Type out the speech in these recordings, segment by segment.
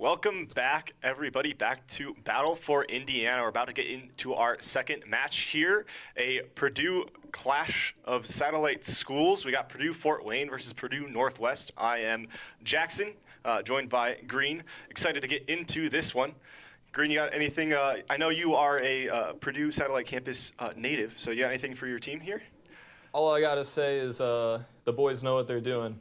Welcome back, everybody, back to Battle for Indiana. We're about to get into our second match here, a Purdue clash of satellite schools. We got Purdue Fort Wayne versus Purdue Northwest. I am Jackson, joined by Green. Excited to get into this one. Green, you got anything? I know you are a Purdue Satellite Campus native, so you got anything for your team here? All I gotta say is the boys know what they're doing.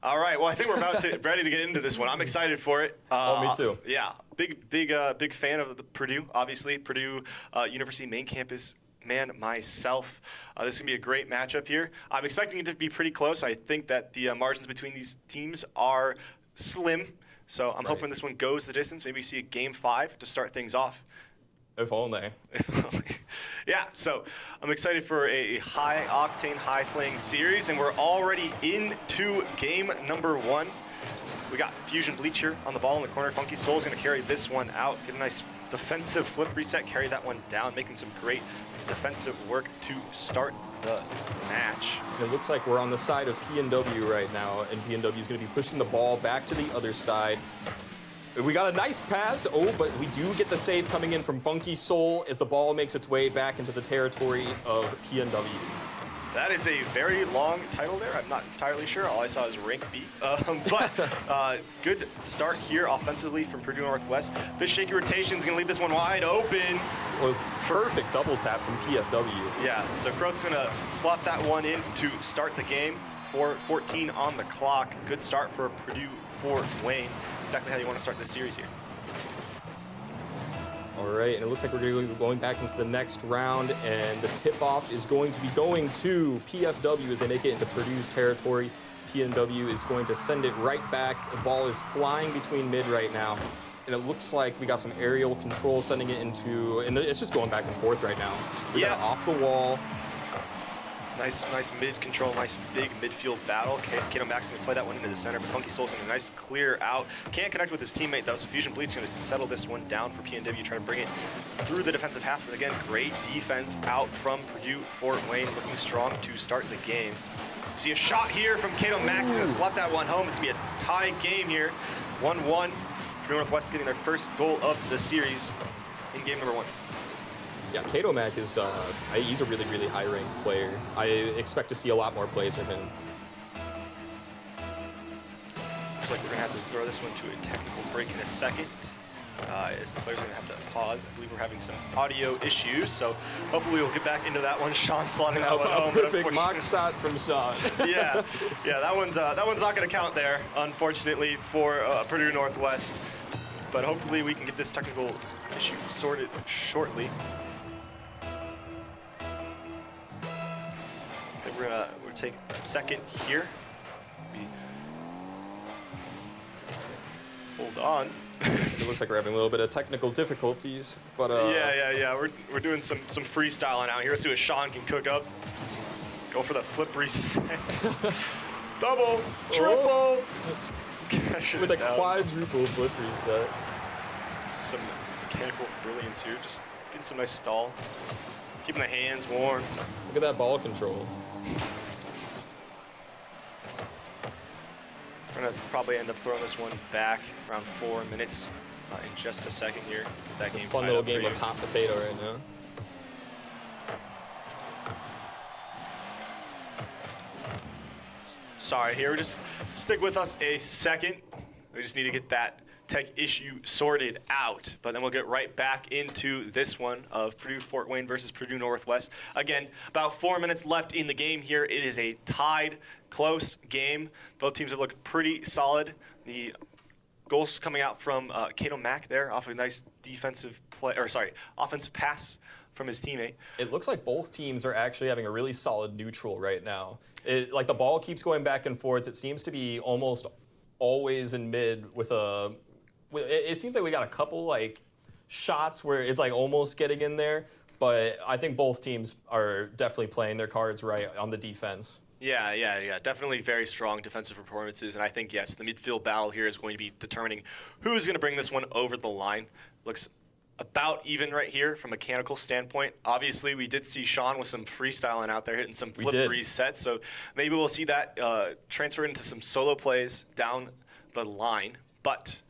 All right. Well, I think we're ready to get into this one. I'm excited for it. Me too. Yeah, big fan of the Purdue. Obviously, Purdue University main campus man myself. This is gonna be a great matchup here. I'm expecting it to be pretty close. I think that the margins between these teams are slim. So I'm hoping this one goes the distance. Maybe see a game 5 to start things off. If only. Yeah, so I'm excited for a high-octane, high-flying series, and we're already into game number 1. We got Fusion Bleacher on the ball in the corner. Funky Soul's going to carry this one out, get a nice defensive flip reset, carry that one down, making some great defensive work to start the match. It looks like we're on the side of PNW right now, and PNW is going to be pushing the ball back to the other side. We got a nice pass, but we do get the save coming in from Funky Soul as the ball makes its way back into the territory of PNW. That is a very long title there. I'm not entirely sure. All I saw is rank B. But good start here offensively from Purdue Northwest. Fish shaky rotation is going to leave this one wide open. Well, perfect double tap from PFW. Yeah, so Croth's going to slot that one in to start the game. 4:14 on the clock. Good start for Purdue Fort Wayne. Exactly how you want to start this series here. All right, and it looks like we're going back into the next round, and the tip-off is going to be going to PFW as they make it into Purdue's territory. PNW is going to send it right back. The ball is flying between mid right now, and it looks like we got some aerial control sending it into, and it's just going back and forth right now. We got off the wall. Nice mid control, nice big midfield battle. Kato Max going to play that one into the center, but Funky Soul's going to nice clear out. Can't connect with his teammate though, so Fusion Bleach going to settle this one down for PNW, trying to bring it through the defensive half. But again, great defense out from Purdue Fort Wayne, looking strong to start the game. You see a shot here from Kato Max, he's going to slap that one home. It's going to be a tie game here, 1-1. Purdue Northwest getting their first goal of the series in game number 1. Yeah, Kato Mac is, he's a really, really high-ranked player. I expect to see a lot more plays from him. Looks like we're going to have to throw this one to a technical break in a second. As the players are going to have to pause. I believe we're having some audio issues, so hopefully we'll get back into that one. Sean slotting that one home. Perfect mock shot from Sean. yeah, that one's not going to count there, unfortunately, for Purdue Northwest. But hopefully we can get this technical issue sorted shortly. We'll take a second here. Hold on. It looks like we're having a little bit of technical difficulties, but yeah. We're doing some freestyling out here. Let's see what Sean can cook up. Go for the flip reset. Double, triple. With a quadruple flip reset. Some mechanical brilliance here. Just getting some nice stall. Keeping the hands warm. Look at that ball control. We're going to probably end up throwing this one back around 4 minutes in just a second here. That game fun little game of hot potato right now. Sorry, here, just stick with us a second. We just need to get that tech issue sorted out, but then we'll get right back into this one of Purdue Fort Wayne versus Purdue Northwest. Again, about 4 minutes left in the game here. It is a tied, close game. Both teams have looked pretty solid. The goals coming out from Kato Mack there off a nice defensive play, offensive pass from his teammate. It looks like both teams are actually having a really solid neutral right now. Like the ball keeps going back and forth. It seems to be almost always in mid with a. It seems like we got a couple like shots where it's like almost getting in there, but I think both teams are definitely playing their cards right on the defense. Yeah. Definitely very strong defensive performances, and I think, yes, the midfield battle here is going to be determining who's going to bring this one over the line. Looks about even right here from a mechanical standpoint. Obviously, we did see Sean with some freestyling out there, hitting some flip resets, so maybe we'll see that transfer into some solo plays down the line. But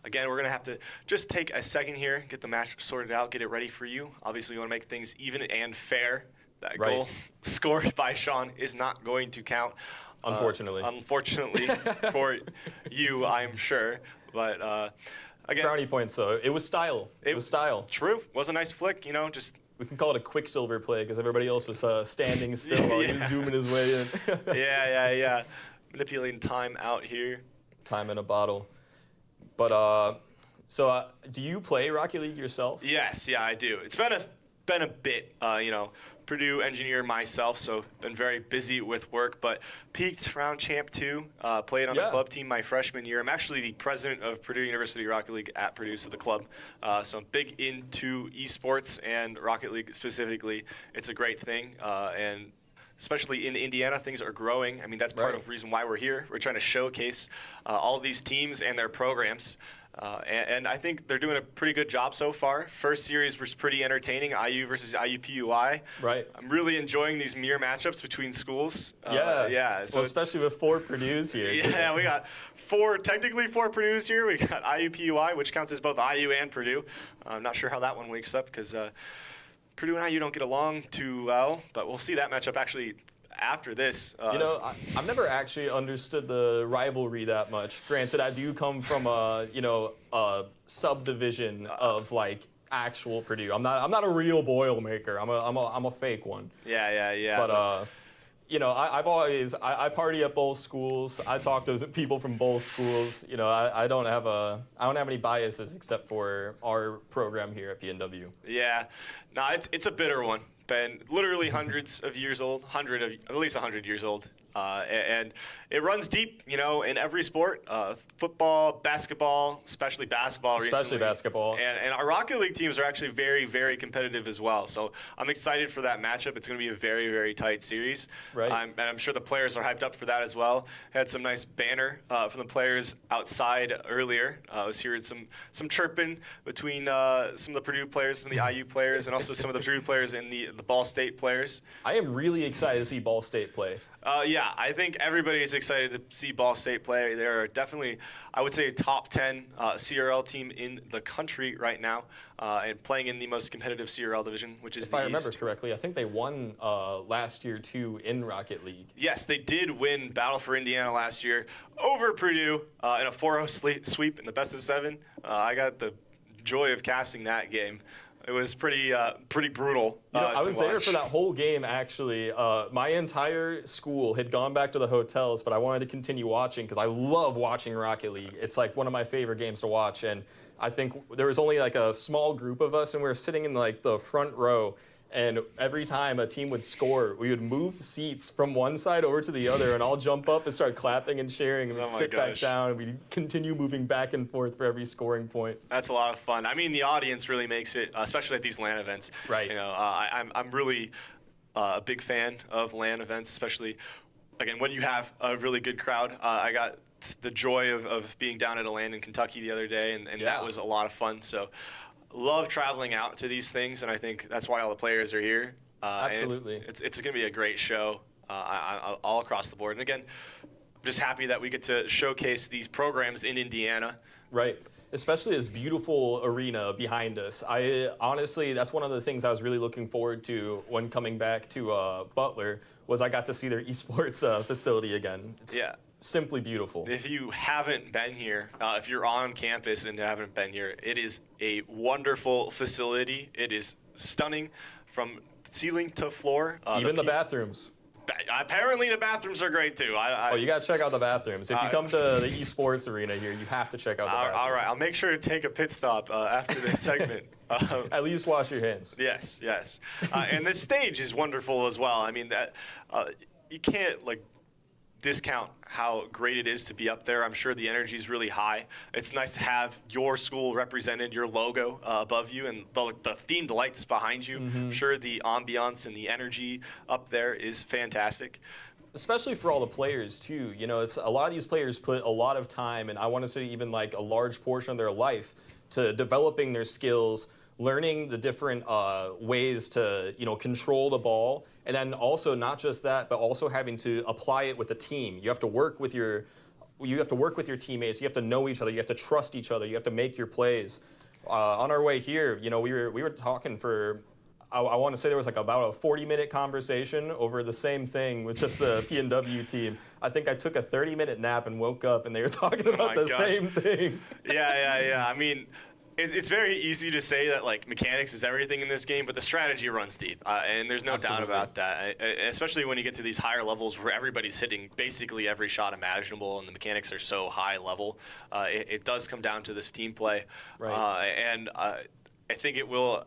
again, we're going to have to just take a second here, get the match sorted out, get it ready for you. Obviously, you want to make things even and fair. That goal scored by Sean is not going to count. Unfortunately. Unfortunately for you, I'm sure. But again, brownie points, though. It was style. It was style. True. Was a nice flick, you know, just. We can call it a Quicksilver play because everybody else was standing still while he was zooming his way in. yeah. Manipulating time out here. Time in a bottle. But so do you play Rocket League yourself? Yes, yeah, I do. It's been a bit, you know, Purdue engineer myself, so been very busy with work, but peaked around Champ 2, played on the club team my freshman year. I'm actually the president of Purdue University Rocket League at Purdue, so the club. So I'm big into esports and Rocket League specifically. It's a great thing, and especially in Indiana, things are growing. I mean, that's part of the reason why we're here. We're trying to showcase all these teams and their programs. And I think they're doing a pretty good job so far. First series was pretty entertaining, IU versus IUPUI. Right. I'm really enjoying these mirror matchups between schools. Yeah. So well, especially with 4 Purdue's here. Yeah, we got technically four Purdue's here. We got IUPUI, which counts as both IU and Purdue. I'm not sure how that one wakes up because Purdue and IU don't get along too well, but we'll see that matchup actually after this. You know, I've never actually understood the rivalry that much. Granted, I do come from a subdivision of like actual Purdue. I'm not a real Boilermaker. I'm a fake one. Yeah. But you know, I party at both schools. I talk to people from both schools. You know, I don't have any biases except for our program here at PNW. Yeah, no, it's a bitter one. Been literally hundreds of years old, at least 100 years old. And it runs deep, you know, in every sport, football, basketball, especially basketball recently. Basketball. And our Rocket League teams are actually very, very competitive as well. So I'm excited for that matchup. It's going to be a very, very tight series. Right. And I'm sure the players are hyped up for that as well. Had some nice banner from the players outside earlier. I was hearing some chirping between some of the Purdue players, some of the IU players, and also some of the Purdue players and the Ball State players. I am really excited to see Ball State play. Yeah, I think everybody is excited to see Ball State play. They're definitely, I would say, a top 10 CRL team in the country right now, and playing in the most competitive CRL division, which is if I remember correctly, I think they won last year, too, in Rocket League. Yes, they did win Battle for Indiana last year over Purdue in a 4-0 sweep in the best of 7. I got the joy of casting that game. It was pretty brutal. You know, I was there for that whole game, actually. My entire school had gone back to the hotels, but I wanted to continue watching because I love watching Rocket League. It's like one of my favorite games to watch, and I think there was only like a small group of us, and we were sitting in like the front row. And every time a team would score, we would move seats from one side over to the other, and I'll jump up and start clapping and cheering, and we'd sit back down, and we'd continue moving back and forth for every scoring point. That's a lot of fun. I mean, the audience really makes it, especially at these LAN events. Right. You know, I'm really a big fan of LAN events, especially, again, when you have a really good crowd. I got the joy of being down at a LAN in Kentucky the other day, and that was a lot of fun. So. Love traveling out to these things, and I think that's why all the players are here. Absolutely. It's going to be a great show all across the board. And again, I'm just happy that we get to showcase these programs in Indiana. Right. Especially this beautiful arena behind us. Honestly, that's one of the things I was really looking forward to when coming back to Butler was I got to see their esports facility again. It's simply beautiful. If you haven't been here, if you're on campus and haven't been here, it is a wonderful facility. It is stunning from ceiling to floor. Even the bathrooms. Apparently the bathrooms are great too. You got to check out the bathrooms. If you come to the esports arena here, you have to check out the bathrooms. All right, I'll make sure to take a pit stop after this segment. At least wash your hands. Yes. And the stage is wonderful as well. I mean, that you can't discount how great it is to be up there. I'm sure the energy is really high. It's nice to have your school represented, your logo above you, and the themed lights behind you. I'm sure the ambiance and the energy up there is fantastic. Especially for all the players too. You know, a lot of these players put a lot of time, and I want to say even like a large portion of their life to developing their skills, learning the different ways to, control the ball. And then also not just that, but also having to apply it with the team. You have to work with your you have to work with your teammates. You have to know each other. You have to trust each other. You have to make your plays. On our way here, you know, we were talking for, I want to say there was like about a 40-minute conversation over the same thing with just the PNW team. I think I took a 30-minute nap and woke up and they were talking about the same thing. Yeah. I mean, it's very easy to say that like mechanics is everything in this game, but the strategy runs deep, and there's no doubt about that. Especially when you get to these higher levels where everybody's hitting basically every shot imaginable, and the mechanics are so high level. It does come down to this team play, and I think it will,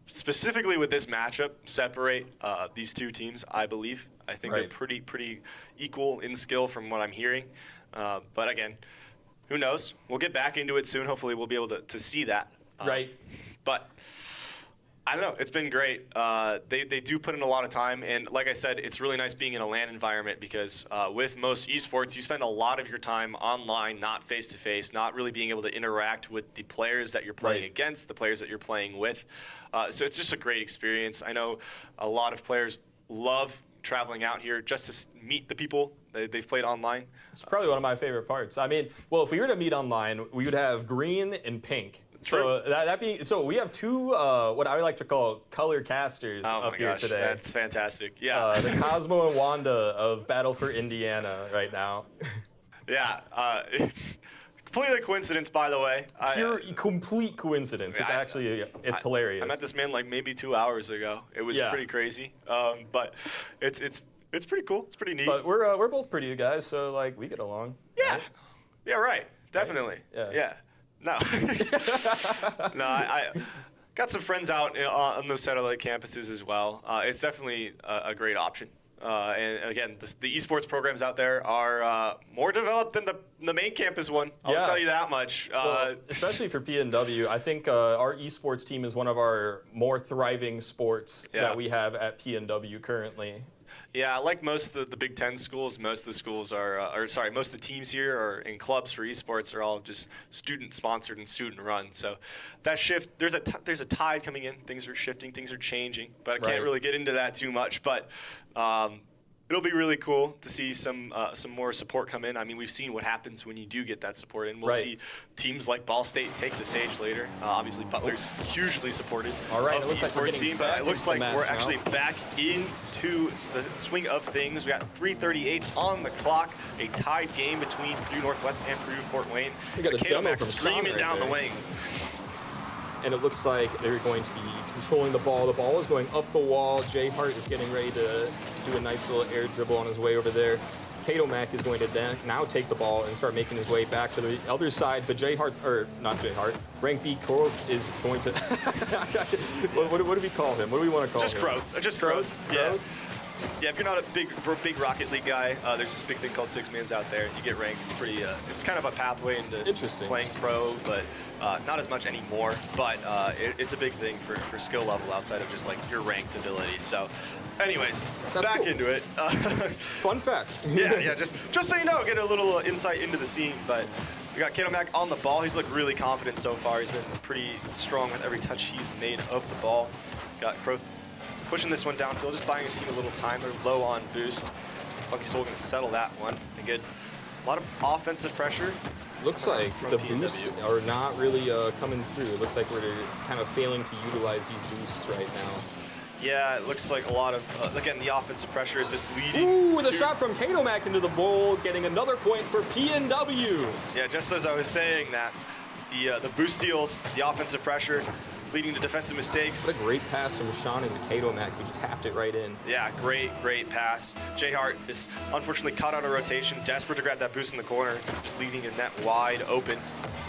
specifically with this matchup, separate these two teams. I believe. I think they're pretty equal in skill from what I'm hearing, but again. Who knows? We'll get back into it soon. Hopefully we'll be able to see that. But I don't know. It's been great. They do put in a lot of time. And like I said, it's really nice being in a LAN environment because with most esports, you spend a lot of your time online, not face-to-face, not really being able to interact with the players that you're playing against, the players that you're playing with. So it's just a great experience. I know a lot of players love traveling out here just to meet the people they've played online. It's probably one of my favorite parts. I mean, well, if we were to meet online, we would have green and pink. True. So we have two what I would like to call color casters up here today. That's fantastic. Yeah. The Cosmo and Wanda of Battle for Indiana right now. Yeah. Completely coincidence, by the way. Pure complete coincidence. It's actually hilarious. I met this man like maybe 2 hours ago. It was pretty crazy. But it's pretty cool. It's pretty neat. But we're both pretty guys, so like we get along. Yeah. Right? Yeah. Right. Definitely. Right? Yeah. No. No. I got some friends out on those satellite campuses as well. It's definitely a great option. And again, the esports programs out there are more developed than the main campus one. I'll tell you that much. Well, especially for PNW, I think our esports team is one of our more thriving sports that we have at PNW currently. Yeah, like most of the Big Ten schools, most of the schools most of the teams here are in clubs for esports are all just student-sponsored and student-run. So that shift, there's a tide coming in. Things are shifting, things are changing, but I can't really get into that too much. But it'll be really cool to see some more support come in. I mean, we've seen what happens when you do get that support in. We'll see teams like Ball State take the stage later. Obviously, Butler's hugely supported of the esports team, but it looks like we're actually back into the swing of things. We got 3:38 on the clock, a tied game between Purdue Northwest and Purdue Fort Wayne. We got a demo from screaming down the wing. And it looks like they're going to be controlling the ball. The ball is going up the wall. Jay Hart is getting ready to do a nice little air dribble on his way over there. Kato Mack is going to now take the ball and start making his way back to the other side. But not Jay Hart, Rank D Growth is going to. what do we call him? What do we want to call him? Just Growth. Yeah. Yeah, if you're not a big Rocket League guy, there's this big thing called 6-mans out there. You get ranked. It's pretty. It's kind of a pathway into playing pro, but not as much anymore. But it's a big thing for skill level outside of just like your ranked ability. So, anyways, back into it. Fun fact. yeah. Just so you know, get a little insight into the scene. But we got Kato Mack on the ball. He's looked really confident so far. He's been pretty strong with every touch he's made of the ball. Got Growth pushing this one downfield, just buying his team a little time. They're low on boost. Funky Soul going to settle that one and get a lot of offensive pressure. Looks like the boosts are not really coming through. It looks like we're kind of failing to utilize these boosts right now. Yeah, it looks like a lot of, again, the offensive pressure is just leading. Ooh, with a shot from Kato Mack into the bowl, getting another point for PNW. Yeah, just as I was saying that, the boost steals, the offensive pressure, leading to defensive mistakes. What a great pass from Sean into Kato Mack, who tapped it right in. Yeah, great pass. Jay Hart is unfortunately caught out of rotation, desperate to grab that boost in the corner, just leaving his net wide open.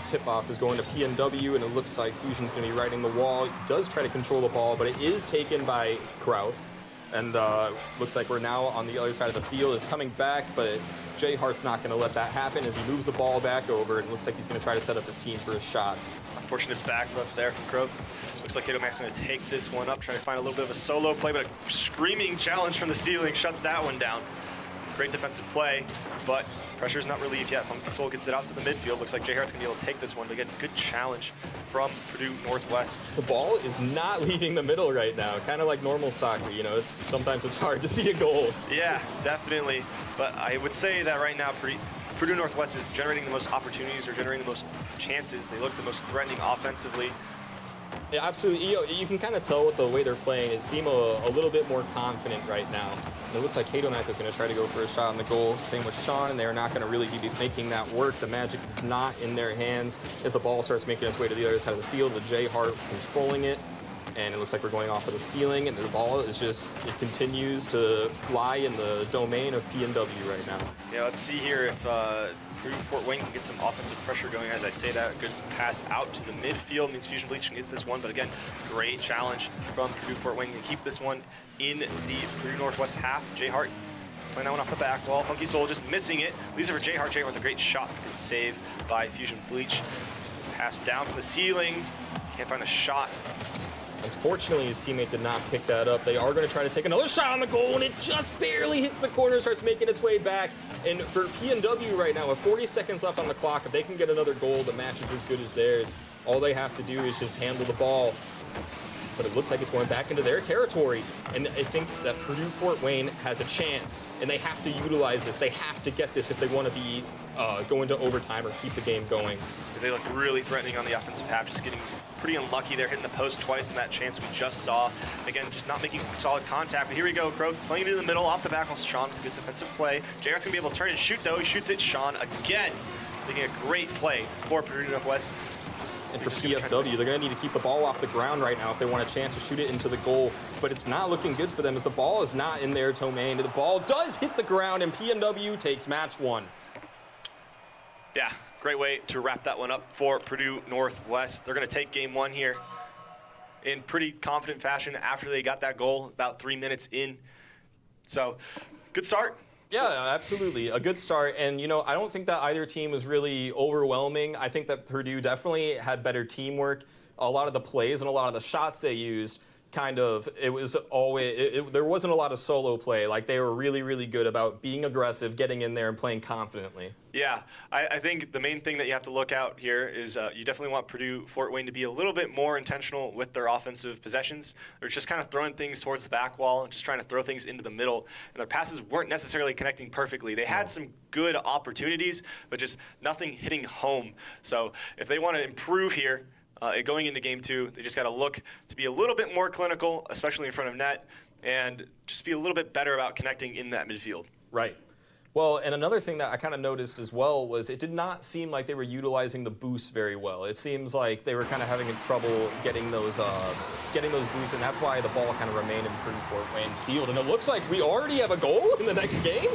Tip-off is going to PNW, and it looks like Fusion's going to be riding the wall. He does try to control the ball, but it is taken by Krauth. And looks like we're now on the other side of the field. It's coming back, but Jay Hart's not going to let that happen as he moves the ball back over. It looks like he's going to try to set up his team for a shot. Unfortunate back left there from Krauth. Looks like Kato Mack's going to take this one up, trying to find a little bit of a solo play, but a screaming challenge from the ceiling shuts that one down. Great defensive play, but pressure's not relieved yet. Funky Soul gets it out to the midfield. Looks like Jay Hart's going to be able to take this one, but again, good challenge from Purdue Northwest. The ball is not leaving the middle right now, kind of like normal soccer. You know, sometimes it's hard to see a goal. Yeah, definitely. But I would say that right now, Purdue Northwest is generating the most opportunities or generating the most chances. They look the most threatening offensively. Yeah, absolutely. You can kind of tell with the way they're playing. It seems a little bit more confident right now. And it looks like Kato Mack is going to try to go for a shot on the goal. Same with Sean, and they're not going to really be making that work. The magic is not in their hands as the ball starts making its way to the other side of the field. The J Hart controlling it, and it looks like we're going off of the ceiling, and the ball is just, it continues to lie in the domain of PNW right now. Yeah, let's see here if Purdue Fort Wayne can get some offensive pressure going. As I say that, a good pass out to the midfield means Fusion Bleach can get this one, but again, great challenge from Purdue Fort Wayne to keep this one in the Purdue Northwest half. J Hart playing that one off the back wall. Funky Soul just missing it. Leaves it for J Hart. J Hart with a great shot. Good save by Fusion Bleach. Pass down from the ceiling. Can't find the shot. Unfortunately, his teammate did not pick that up. They are going to try to take another shot on the goal, and it just barely hits the corner, starts making its way back. And for PNW right now, with 40 seconds left on the clock, if they can get another goal, the match is as good as theirs. All they have to do is just handle the ball. But it looks like it's going back into their territory. And I think that Purdue Fort Wayne has a chance, and they have to utilize this. They have to get this if they want to be go into overtime or keep the game going. They look really threatening on the offensive half, just getting pretty unlucky. They're hitting the post twice in that chance we just saw. Again, just not making solid contact. But here we go, Crow playing it in the middle, off the back. Sean, good defensive play. J Hart's gonna be able to turn and shoot though. He shoots it. Sean again, making a great play for Purdue Northwest. And for PFW, they're going to need to keep the ball off the ground right now if they want a chance to shoot it into the goal. But it's not looking good for them as the ball is not in their domain. The ball does hit the ground, and PNW takes match one. Yeah, great way to wrap that one up for Purdue Northwest. They're going to take game one here in pretty confident fashion after they got that goal about 3 minutes in. So, good start. Yeah, absolutely. A good start. And, you know, I don't think that either team was really overwhelming. I think that Purdue definitely had better teamwork. A lot of the plays and a lot of the shots they used, kind of, it was always, there wasn't a lot of solo play. Like, they were really, really good about being aggressive, getting in there, and playing confidently. Yeah, I think the main thing that you have to look out here is you definitely want Purdue Fort Wayne to be a little bit more intentional with their offensive possessions. They're just kind of throwing things towards the back wall and just trying to throw things into the middle. And their passes weren't necessarily connecting perfectly. They had some good opportunities, but just nothing hitting home. So if they want to improve here, going into game two, they just got to look to be a little bit more clinical, especially in front of net, and just be a little bit better about connecting in that midfield. Right. Well, and another thing that I kind of noticed as well was it did not seem like they were utilizing the boosts very well. It seems like they were kind of having trouble getting those boosts, and that's why the ball kind of remained in Purdue Fort Wayne's field. And it looks like we already have a goal in the next game.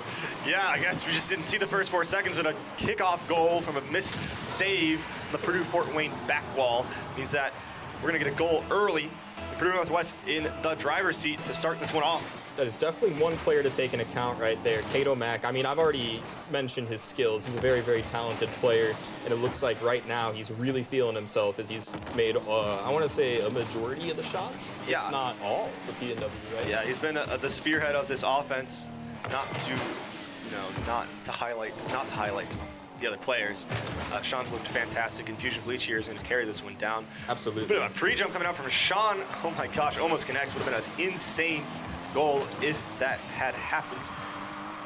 Yeah, I guess we just didn't see the first 4 seconds, but a kickoff goal from a missed save on the Purdue Fort Wayne back wall means that we're going to get a goal early. Purdue Northwest in the driver's seat to start this one off. That is definitely one player to take into account right there, Kato Mack. I mean, I've already mentioned his skills. He's a very, very talented player, and it looks like right now he's really feeling himself as he's made, I want to say, a majority of the shots, yeah, if not all, for PNW, right? Yeah, he's been the spearhead of this offense, not to highlight the other players. Sean's looked fantastic, and Fusion Bleach here is going to carry this one down. Absolutely. A bit of a pre-jump coming out from Sean. Oh my gosh, almost connects. Would have been an insane goal if that had happened.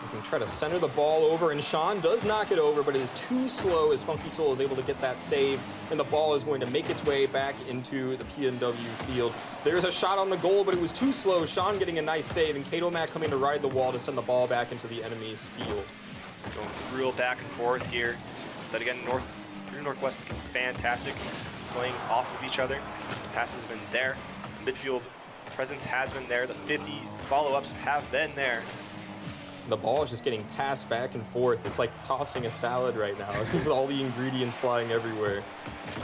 You can try to center the ball over, and Sean does knock it over, but it is too slow as Funky Soul is able to get that save, and the ball is going to make its way back into the PNW field. There's a shot on the goal, but it was too slow. Sean getting a nice save, and Kato Mack coming to ride the wall to send the ball back into the enemy's field. Going real back and forth here. But again, Purdue Northwest looking fantastic, playing off of each other. Passes have been there. Midfield presence has been there. The 50 follow-ups have been there. The ball is just getting passed back and forth. It's like tossing a salad right now with all the ingredients flying everywhere.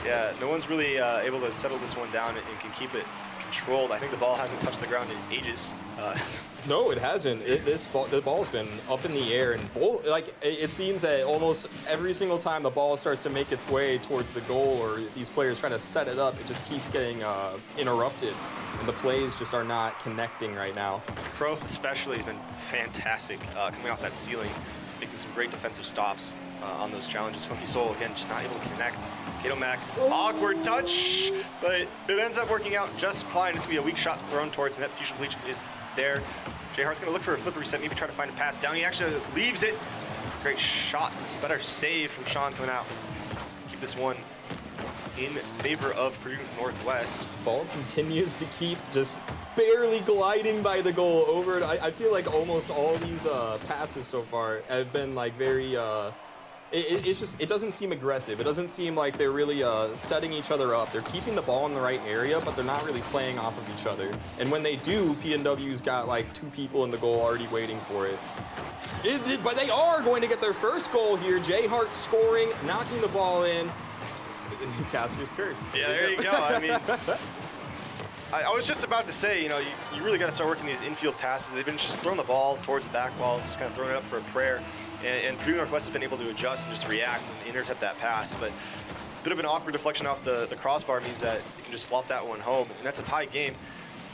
Yeah, no one's really able to settle this one down and can keep it controlled. I think the ball hasn't touched the ground in ages. No, it hasn't. The ball's been up in the air, and it seems that almost every single time the ball starts to make its way towards the goal, or these players try to set it up, it just keeps getting interrupted, and the plays just are not connecting right now. Crow especially has been fantastic coming off that ceiling, making some great defensive stops on those challenges. Funky Soul, again, just not able to connect. Kato Mack, awkward touch, but it ends up working out just fine. It's going to be a weak shot thrown towards net. Fusion Bleach is there. J Hart's going to look for a flip reset, maybe try to find a pass down. He actually leaves it Great shot. Better save from Sean coming out. Keep this one in favor of Purdue Northwest. Ball continues to keep just barely gliding by the goal over it. I feel like almost all these passes so far have been like very, it doesn't seem aggressive. It doesn't seem like they're really setting each other up. They're keeping the ball in the right area, but they're not really playing off of each other. And when they do, PNW's got like 2 people in the goal already waiting for it. But they are going to get their first goal here. Jay Hart scoring, knocking the ball in. Caster's curse. Yeah, there you go. I mean, I was just about to say, you know, you really got to start working these infield passes. They've been just throwing the ball towards the back wall, just kind of throwing it up for a prayer. And Purdue Northwest has been able to adjust and just react and intercept that pass. But a bit of an awkward deflection off the crossbar means that you can just slot that one home. And that's a tie game.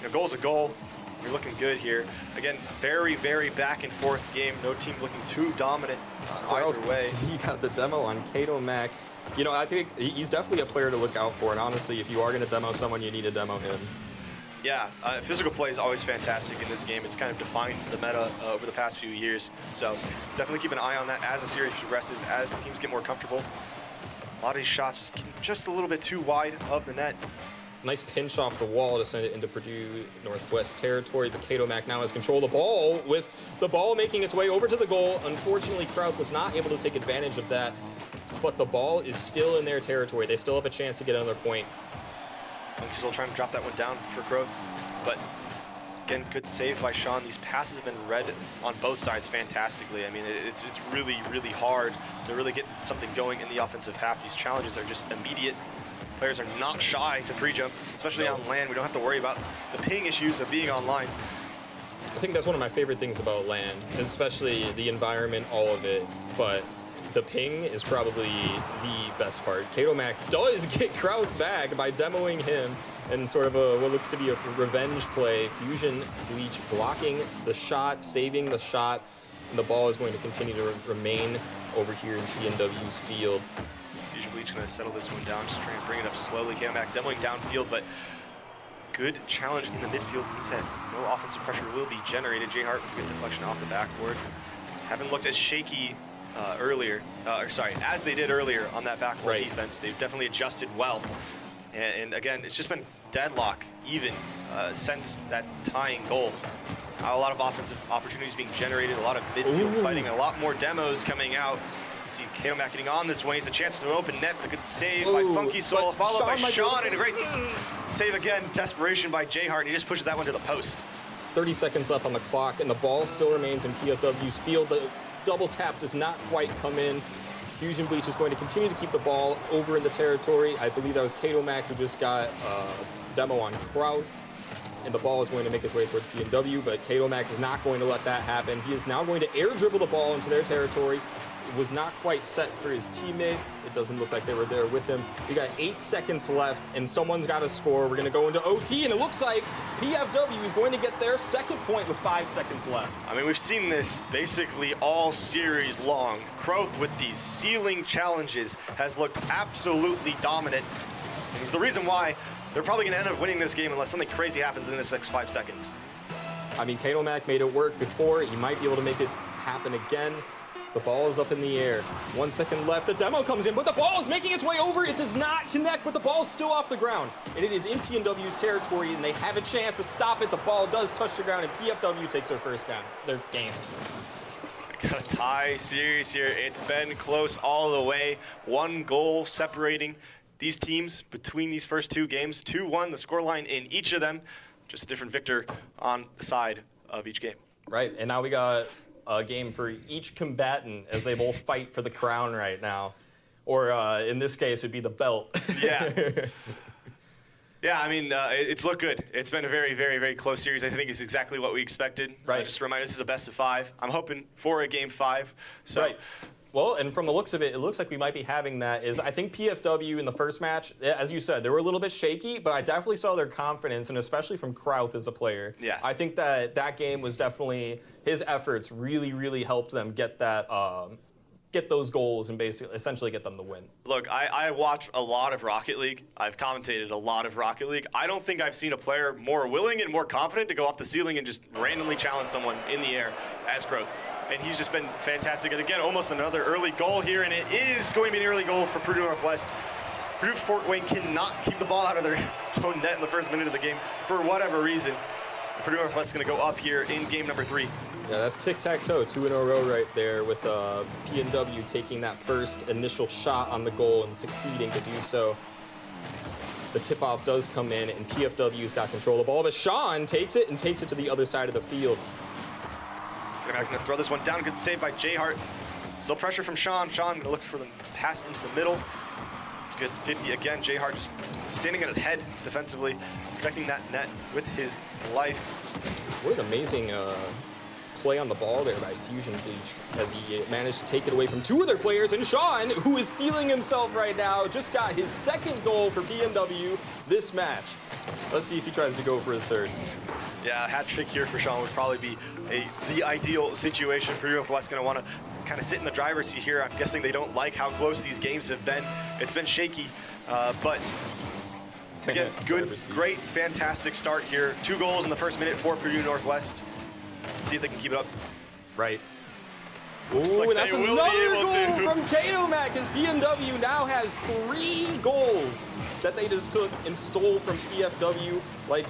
You know, goal's a goal. You're looking good here. Again, very, very back and forth game. No team looking too dominant either way. He got the demo on Kato Mack. You know, I think he's definitely a player to look out for. And honestly, if you are going to demo someone, you need to demo him. Yeah, physical play is always fantastic in this game. It's kind of defined the meta over the past few years. So definitely keep an eye on that as the series progresses, as teams get more comfortable. A lot of these shots just a little bit too wide of the net. Nice pinch off the wall to send it into Purdue Northwest territory. But Kato Mack now has control of the ball, with the ball making its way over to the goal. Unfortunately, Krauth was not able to take advantage of that. But the ball is still in their territory. They still have a chance to get another point. Still trying to drop that one down for growth. But again, good save by Sean. These passes have been read on both sides fantastically. I mean, it's really, really hard to really get something going in the offensive half. These challenges are just immediate. Players are not shy to pre-jump, especially on land. We don't have to worry about the ping issues of being online. I think that's one of my favorite things about land, especially the environment, all of it. But the ping is probably the best part. Kato Mack does get Krauth back by demoing him in sort of what looks to be a revenge play. Fusion Bleach blocking the shot, saving the shot, and the ball is going to continue to remain over here in PNW's field. Fusion Bleach going to settle this one down, just trying to bring it up slowly. Kato Mack demoing downfield, but good challenge in the midfield means that no offensive pressure will be generated. Jay Hart with a good deflection off the backboard. Haven't looked as shaky as they did earlier on that backboard defense. They've definitely adjusted well. And again, it's just been deadlock even since that tying goal. A lot of offensive opportunities being generated, a lot of midfield fighting, a lot more demos coming out. You see Kato Mack getting on this one. He's a chance for an open net, but a good save by Funky Soul, followed by Sean, and a great save again. Desperation by Jay Hart, and he just pushes that one to the post. 30 seconds left on the clock, and the ball still remains in PFW's field. The double tap does not quite come in. Fusion Bleach is going to continue to keep the ball over in the territory. I believe that was Kato Mack who just got demo on Krauth, and the ball is going to make its way towards PNW, but Kato Mack is not going to let that happen. He is now going to air dribble the ball into their territory. It was not quite set for his teammates. It doesn't look like they were there with him. We got 8 seconds left, and someone's got to score. We're going to go into OT, and it looks like PFW is going to get their second point with 5 seconds left. I mean, we've seen this basically all series long. Krauth with these ceiling challenges has looked absolutely dominant. And it's the reason why they're probably going to end up winning this game unless something crazy happens in the next 5 seconds. I mean, Kato Mack made it work before. He might be able to make it happen again. The ball is up in the air. 1 second left. The demo comes in, but the ball is making its way over. It does not connect, but the ball is still off the ground. And it is in PNW's territory, and they have a chance to stop it. The ball does touch the ground, and PFW takes their first their game. Got a tie series here. It's been close all the way. 1 goal separating these teams between these first 2 games. 2-1, the scoreline in each of them. Just a different victor on the side of each game. Right, and now we got a game for each combatant as they both fight for the crown right now. Or in this case, it'd be the belt. Yeah. Yeah, I mean, it's looked good. It's been a very, very, very close series. I think it's exactly what we expected. Right. Just a reminder, this is a best of 5. I'm hoping for a game 5. So. Right. Well, and from the looks of it, it looks like we might be having that. I think PFW in the first match, as you said, they were a little bit shaky, but I definitely saw their confidence, and especially from Krauth as a player. Yeah. I think that game was definitely, his efforts really, really helped them get that, get those goals and essentially get them the win. Look, I watch a lot of Rocket League. I've commentated a lot of Rocket League. I don't think I've seen a player more willing and more confident to go off the ceiling and just randomly challenge someone in the air as Krauth. and he's just been fantastic. And again, almost another early goal here, and it is going to be an early goal for Purdue Northwest. Purdue Fort Wayne cannot keep the ball out of their own net in the first minute of the game for whatever reason. Purdue Northwest is going to go up here in game number 3. Yeah, that's tic-tac-toe, 2 in a row right there, with PNW taking that first initial shot on the goal and succeeding to do so. The tip-off does come in, and PFW's got control of the ball, but Sean takes it and takes it to the other side of the field. Going to throw this one down. Good save by Jay Hart. Still pressure from Sean. Sean going to look for the pass into the middle. Good 50 again. Jay Hart just standing on his head defensively, protecting that net with his life. What an amazing play on the ball there by Fusion Bleach as he managed to take it away from 2 other players. And Sean, who is feeling himself right now, just got his 2nd goal for PNW this match. Let's see if he tries to go for the 3rd. Yeah, a hat trick here for Sean would probably be the ideal situation. Purdue Northwest going to want to kind of sit in the driver's seat here. I'm guessing they don't like how close these games have been. It's been shaky, but again, good, great, fantastic start here. 2 goals in the first minute for Purdue Northwest. Let's see if they can keep it up. Right. Like ooh, that's another goal from K-Mac as PNW now has 3 goals that they just took and stole from PFW like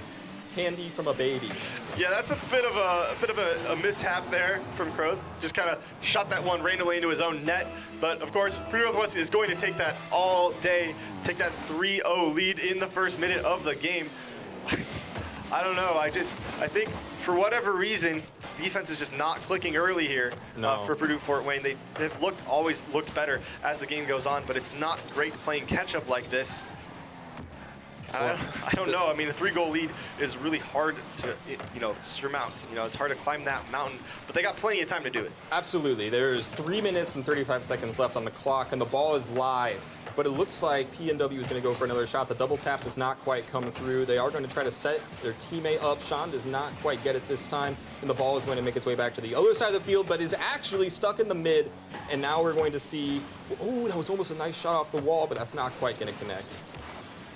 candy from a baby. Yeah, that's a bit of a mishap there from Croth. Just kind of shot that one randomly into his own net. But of course, Purdue Northwest is going to take that all day, take that 3-0 lead in the first minute of the game. I don't know. I think for whatever reason, defense is just not clicking early here for Purdue Fort Wayne. They've always looked better as the game goes on, but it's not great playing catch up like this. I don't know. I mean, a 3-goal lead is really hard to, surmount. It's hard to climb that mountain, but they got plenty of time to do it. Absolutely. There's 3 minutes and 35 seconds left on the clock, and the ball is live. But it looks like PNW is going to go for another shot. The double tap does not quite come through. They are going to try to set their teammate up. Sean does not quite get it this time, and the ball is going to make its way back to the other side of the field, but is actually stuck in the mid. And now we're going to see, oh, that was almost a nice shot off the wall, but that's not quite going to connect.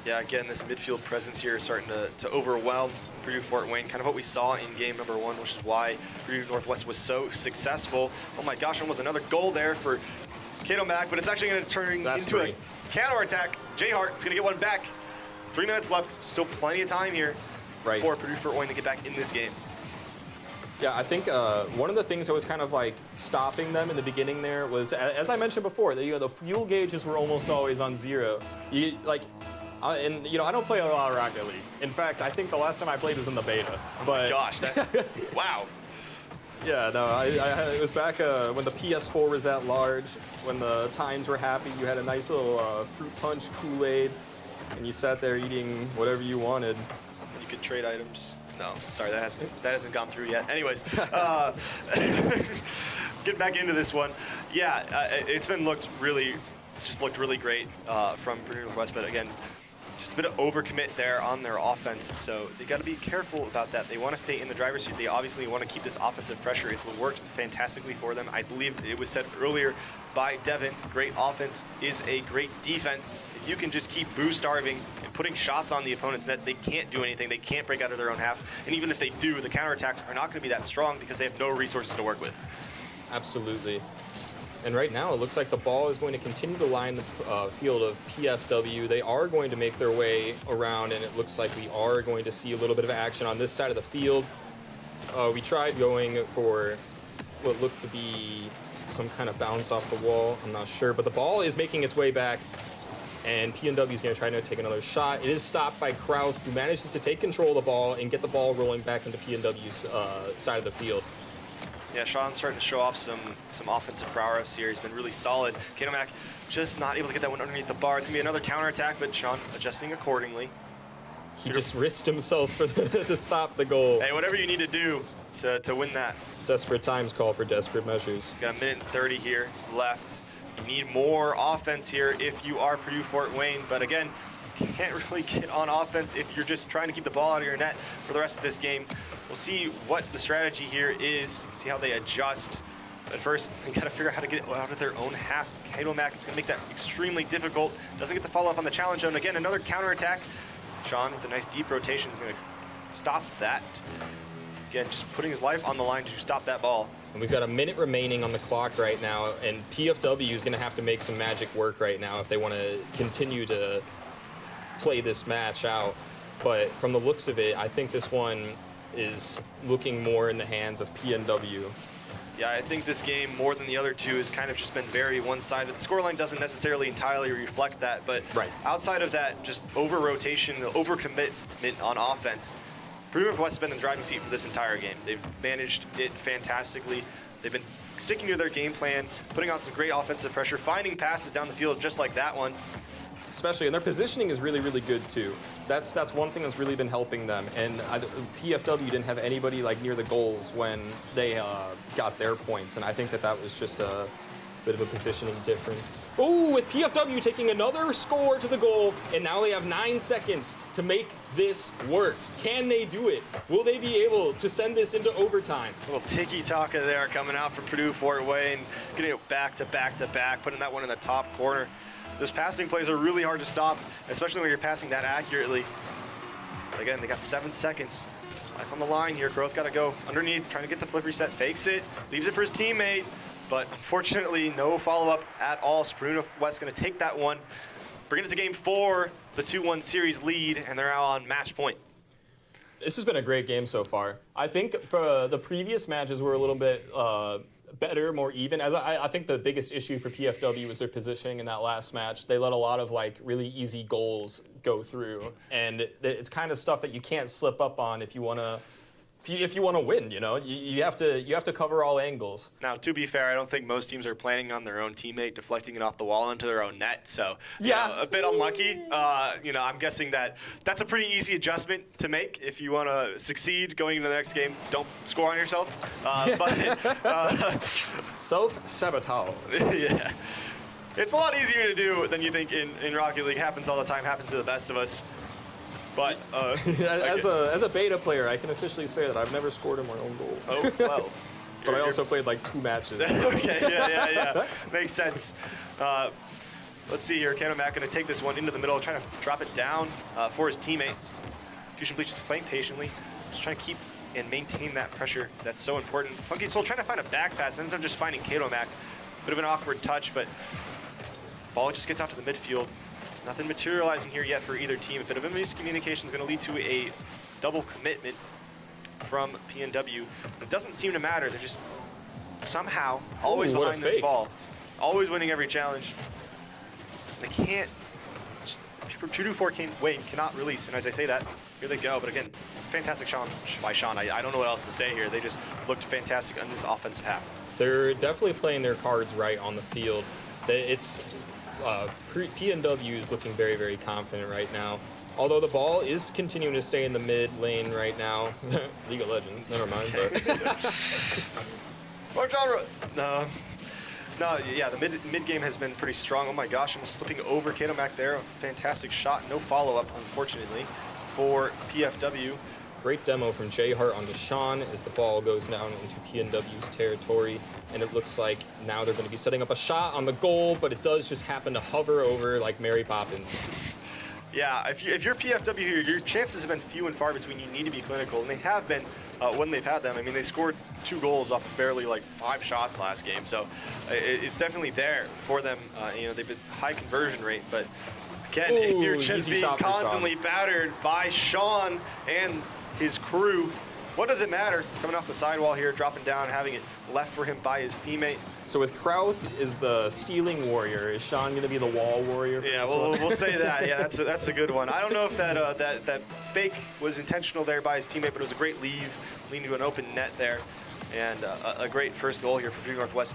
Yeah, again, this midfield presence here is starting to overwhelm Purdue Fort Wayne, kind of what we saw in game number 1, which is why Purdue Northwest was so successful. Oh my gosh, almost another goal there for Kato Mack, but it's actually going to turn into a counter-attack. Jay Hart is going to get one back. 3 minutes left, still plenty of time here for Purdue Fort Wayne to get back in this game. Yeah, I think one of the things that was kind of like stopping them in the beginning there was, as I mentioned before, the fuel gauges were almost always on 0. And I don't play a lot of Rocket League. In fact, I think the last time I played was in the beta. But gosh, that's wow. Yeah, no, it was back when the PS4 was at large, when the times were happy. You had a nice little fruit punch Kool-Aid, and you sat there eating whatever you wanted. You could trade items. No, sorry, that hasn't gone through yet. Anyways, get back into this one. Yeah, it's been looked really great from Purdue Northwest, but again, just a bit of overcommit there on their offense, so they got to be careful about that. They want to stay in the driver's seat. They obviously want to keep this offensive pressure. It's worked fantastically for them. I believe it was said earlier by Devin, great offense is a great defense. If you can just keep boo-starving and putting shots on the opponent's net, they can't do anything. They can't break out of their own half, and even if they do, the counterattacks are not going to be that strong because they have no resources to work with. Absolutely. And right now, it looks like the ball is going to continue to line the field of PFW. They are going to make their way around, and it looks like we are going to see a little bit of action on this side of the field. We tried going for what looked to be some kind of bounce off the wall. I'm not sure, but the ball is making its way back, and PNW is going to try to take another shot. It is stopped by Krauth, who manages to take control of the ball and get the ball rolling back into PNW's side of the field. Yeah, Sean's starting to show off some offensive prowess here. He's been really solid. Kato Mack just not able to get that one underneath the bar. It's going to be another counterattack, but Sean adjusting accordingly. He just risked himself to stop the goal. Hey, whatever you need to do to win that. Desperate times call for desperate measures. Got a minute and 30 here left. You need more offense here if you are Purdue Fort Wayne, but again, can't really get on offense if you're just trying to keep the ball out of your net for the rest of this game. We'll see what the strategy here is, see how they adjust. But first, they got to figure out how to get it out of their own half. Kato Mack is going to make that extremely difficult. Doesn't get the follow up on the challenge zone. Again, another counterattack. Sean with a nice deep rotation is going to stop that. Again, just putting his life on the line to stop that ball. And we've got a minute remaining on the clock right now, and PFW is going to have to make some magic work right now if they want to continue to play this match out. But from the looks of it, I think this one is looking more in the hands of PNW. Yeah, I think this game, more than the other two, has kind of just been very one-sided. The scoreline doesn't necessarily entirely reflect that, but outside of that, just over-rotation, over-commitment on offense, Purdue Northwest has been in the driving seat for this entire game. They've managed it fantastically. They've been sticking to their game plan, putting on some great offensive pressure, finding passes down the field just like that one. Especially, and their positioning is really, really good too. That's one thing that's really been helping them. And PFW didn't have anybody like near the goals when they got their points, and I think that was just a bit of a positioning difference. Oh, with PFW taking another score to the goal, and now they have 9 seconds to make this work. Can they do it? Will they be able to send this into overtime? A little tiki-taka there coming out from Purdue Fort Wayne, getting it back to back to back, putting that one in the top corner. Those passing plays are really hard to stop, especially when you're passing that accurately. Again, they got 7 seconds. Life on the line here. Growth got to go underneath, trying to get the flip reset, fakes it, leaves it for his teammate. But unfortunately, no follow-up at all. So Purdue Northwest going to take that one, bring it to game 4, the 2-1 series lead, and they're now on match point. This has been a great game so far. I think for the previous matches were a little bit better, more even. As I think the biggest issue for PFW was their positioning in that last match. They let a lot of like really easy goals go through, and it's kind of stuff that you can't slip up on if you want to. If you want to win, you know, you have to cover all angles. Now, to be fair, I don't think most teams are planning on their own teammate deflecting it off the wall into their own net. So, a bit unlucky. I'm guessing that's a pretty easy adjustment to make if you want to succeed going into the next game. Don't score on yourself. Self-sabotage. Yeah. It's a lot easier to do than you think in Rocket League. Happens all the time. Happens to the best of us. But as a beta player, I can officially say that I've never scored in my own goal. Oh, well. But I also played like 2 matches. So. Okay, yeah. Makes sense. Let's see here. Canomac going to take this one into the middle, trying to drop it down for his teammate. Fusion Bleach is playing patiently, just trying to keep and maintain that pressure that's so important. Funky Soul trying to find a back pass, ends up just finding Canomac. Bit of an awkward touch, but ball just gets out to the midfield. Nothing materializing here yet for either team. A bit of a miscommunication is going to lead to a double commitment from PNW. It doesn't seem to matter. They're just somehow always behind this ball. Always winning every challenge. They can't. Purdue Fort Wayne cannot release. And as I say that, here they go. But again, fantastic shot by Sean. I don't know what else to say here. They just looked fantastic on this offensive half. They're definitely playing their cards right on the field. PNW is looking very, very confident right now. Although the ball is continuing to stay in the mid lane right now. League of Legends, never mind. What genre? No, yeah, the mid game has been pretty strong. Oh my gosh, almost slipping over Canomac there. Fantastic shot, no follow-up, unfortunately, for PFW. Great demo from Jay Hart onto Sean as the ball goes down into PNW's territory. And it looks like now they're going to be setting up a shot on the goal, but it does just happen to hover over like Mary Poppins. Yeah, if you're PFW here, your chances have been few and far between. You need to be clinical, and they have been when they've had them. I mean, they scored 2 goals off of barely like 5 shots last game, so it's definitely there for them. They've been high conversion rate, but again, if you're just being constantly battered by Sean and his crew, what does it matter? Coming off the sidewall here, dropping down, having it left for him by his teammate. So with Krauth is the ceiling warrior, is Sean going to be the wall warrior? For yeah, this one? we'll say that. Yeah, that's a good one. I don't know if that fake was intentional there by his teammate, but it was a great leading to an open net there, and a great first goal here for Purdue Northwest.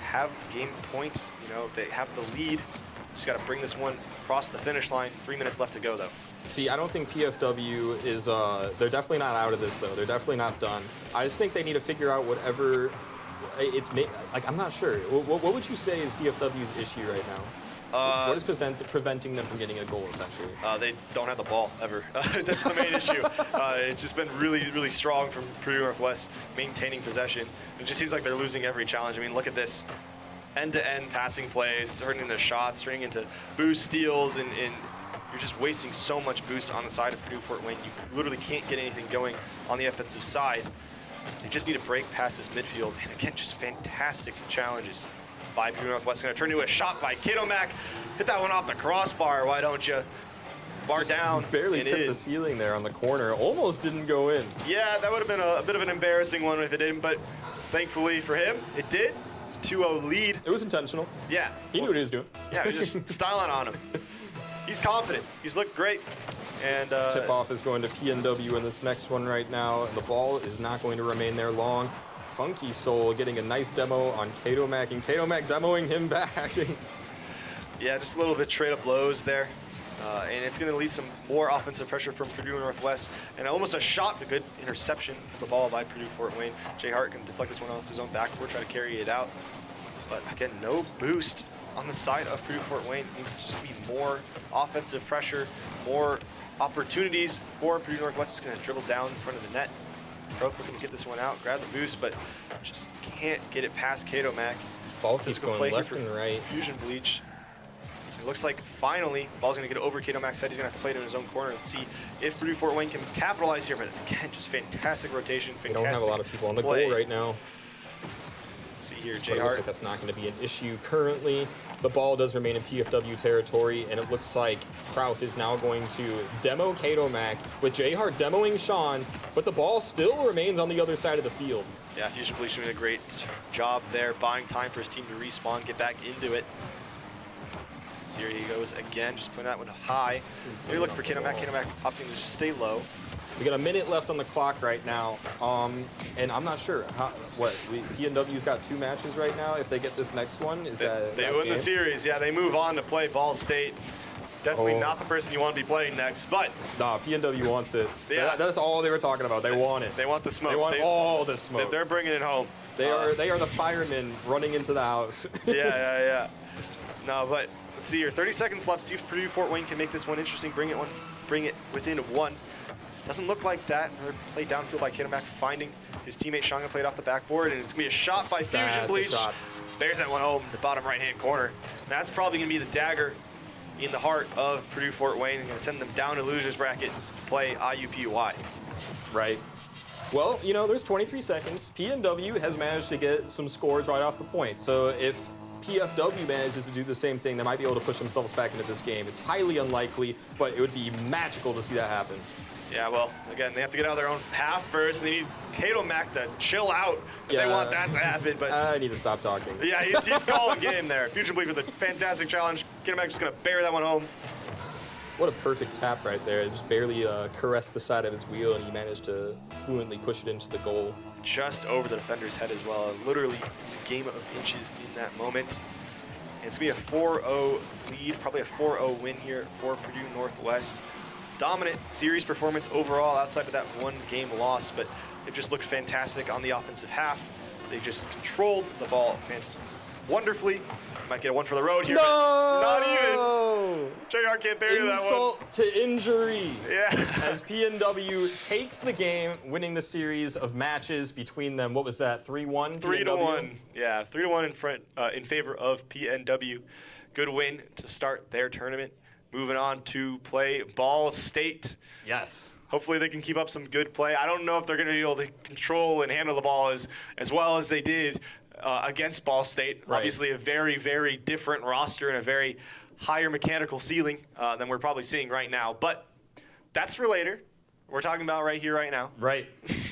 Have game point. They have the lead. Just got to bring this one across the finish line. 3 minutes left to go, though. See, I don't think PFW is, they're definitely not out of this, though. They're definitely not done. I just think they need to figure out whatever I'm not sure. What would you say is PFW's issue right now? What is preventing them from getting a goal, essentially? They don't have the ball, ever. That's the main issue. It's just been really, really strong from Purdue Northwest, maintaining possession. It just seems like they're losing every challenge. I mean, look at this. End-to-end passing plays, turning into shots, turning into boost steals, and you're just wasting so much boost on the side of Purdue Fort Wayne. You literally can't get anything going on the offensive side. They just need to break past this midfield. And again, just fantastic challenges by Purdue Northwest. Going to turn into a shot by Katomac. Hit that one off the crossbar, why don't you? Bar Just down. Barely and tipped in. the ceiling there on the corner. Almost didn't go in. Yeah, that would have been a bit of an embarrassing one if it didn't, but thankfully for him, it did. It's a 2-0 lead. It was intentional. Yeah. He knew what he was doing. Yeah, he was just styling on him. He's confident. He's looked great. And Tip-off is going to PNW in this next one right now, and the ball is not going to remain there long. Funky Soul getting a nice demo on Katomac, and Katomac demoing him back. yeah, just a little bit trade of blows there. And it's going to lead some more offensive pressure from Purdue Northwest. And almost a shot, a good interception of the ball by Purdue Fort Wayne. Jay Hart can deflect this one off his own backboard, try to carry it out. But again, no boost on the side of Purdue Fort Wayne. It needs to just be more offensive pressure, more opportunities for Purdue Northwest. It's going to dribble down in front of the net. Croak looking to get this one out, grab the boost, but just can't get it past Katomac. Ball keeps Physical going play left here for and right. Fusion Bleach. It looks like finally, ball's going to get over Katomac's head. He's going to have to play it in his own corner and see if Purdue Fort Wayne can capitalize here. But again, just fantastic rotation. They don't have a lot of people on the play. goal right now. See here, But Jay it looks Hart. like that's not going to be an issue currently. The ball does remain in PFW territory, and it looks like Kraut is now going to demo Katomac with Jay Hart demoing Sean, but the ball still remains on the other side of the field. Yeah, Fusion Bleach doing a great job there, buying time for his team to respawn, get back into it. So here he goes again, just putting that one high. Maybe look for Katomac. Katomac opting to just stay low. We got a minute left on the clock right now, and I'm not sure PNW's got 2 matches right now. If they get this next one, is that They that win game? the series. Yeah, they move on to play Ball State. Definitely Oh. not the person you want to be playing next, but Nah, PNW wants it. Yeah. That's all they were talking about. They want it. they want the smoke. They want all the smoke. They're bringing it home. They are the firemen running into the house. Yeah. No, but let's see here. 30 seconds left. See if Purdue Fort Wayne can make this one interesting. Bring it within 1. Doesn't look like that. Another play downfield by Katomac, finding his teammate Sean gonna play it off the backboard, and it's gonna be a shot by Fusion That's a Bleach. shot. There's that one home, the bottom right-hand corner. That's probably gonna be the dagger in the heart of Purdue Fort Wayne, and gonna send them down to losers bracket to play IUPUI. Right. Well, you know, there's 23 seconds. PNW has managed to get some scores right off the point. So if PFW manages to do the same thing, they might be able to push themselves back into this game. It's highly unlikely, but it would be magical to see that happen. Yeah, well, again, they have to get out of their own half first, and they need Katomac to chill out if they want that to happen. But I need to stop talking. yeah, he's calling game there. Fusion Bleach with a fantastic challenge. Katomac just gonna bury that one home. What a perfect tap right there. It just barely caressed the side of his wheel, and he managed to fluently push it into the goal. Just over the defender's head as well. Literally a game of inches in that moment. And it's gonna be a 4-0 lead, probably a 4-0 win here for Purdue Northwest. Dominant series performance overall outside of that 1 game loss, but it just looked fantastic on the offensive half. They just controlled the ball wonderfully. Might get a 1 for the road here, No! but not even. JR can't bury that one. Insult to injury. Yeah. As PNW takes the game, winning the series of matches between them. What was that, 3-1? 3-1. Yeah, 3-1 in front, in favor of PNW. Good win to start their tournament. Moving on to play Ball State. Yes. Hopefully they can keep up some good play. I don't know if they're going to be able to control and handle the ball as well as they did against Ball State. Right. Obviously a very, very different roster and a very higher mechanical ceiling than we're probably seeing right now. But that's for later. We're talking about right here, right now. Right.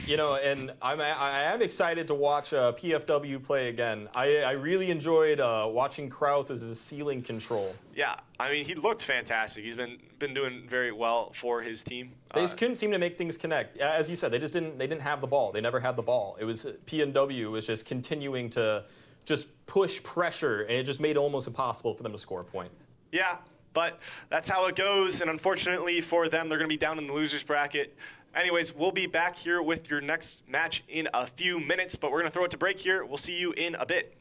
You know, and I am excited to watch PFW play again. I really enjoyed watching Kraut as his ceiling control. Yeah, I mean, he looked fantastic. He's been doing very well for his team. They just couldn't seem to make things connect. As you said, they didn't have the ball. They never had the ball. It was PNW was just continuing to just push pressure, and it just made it almost impossible for them to score a point. Yeah, but that's how it goes, and unfortunately for them, they're going to be down in the losers bracket. Anyways, we'll be back here with your next match in a few minutes, but we're going to throw it to break here. We'll see you in a bit.